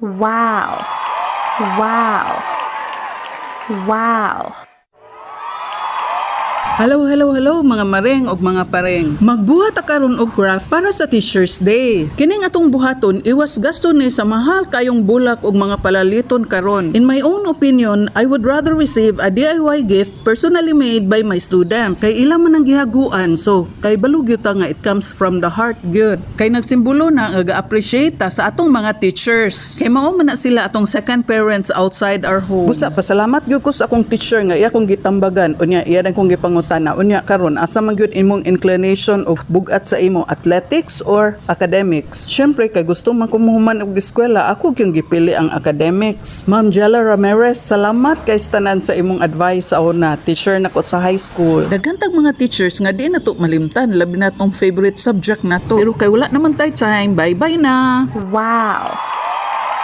Wow. Wow. Wow. Hello mga mareng ug mga pareng. Magbuhat karon og craft para sa Teacher's Day. Kining atong buhaton iwas gasto ni sa mahal kayong bulak ug mga palaliton karon. In my own opinion, I would rather receive a DIY gift personally made by my student. Kay ila man ang gihaguan, so kay balugyo ta nga it comes from the heart gyud. Kay nagsimbolo na nga ga-appreciate ta sa atong mga teachers. Kay mao man na sila atong second parents outside our home. Busa pasalamat gyud ko sa akong teacher nga iya kong gitambagan unya iya dang kong gipangutana unya karon asa man gyud imong inclination og bugat sa imo, athletics or academics. Syempre kay gusto man ko mohuman og eskwela, ako gyud gipili ang academics. Ma'am Jella Ramirez, salamat kay tanan sa imong advice sa una. Teacher nako sa high school. Daghantag mga teachers nga di na to malimtan, labi na tong favorite subject na to. Pero kay wala naman tay time, bye-bye na. Wow.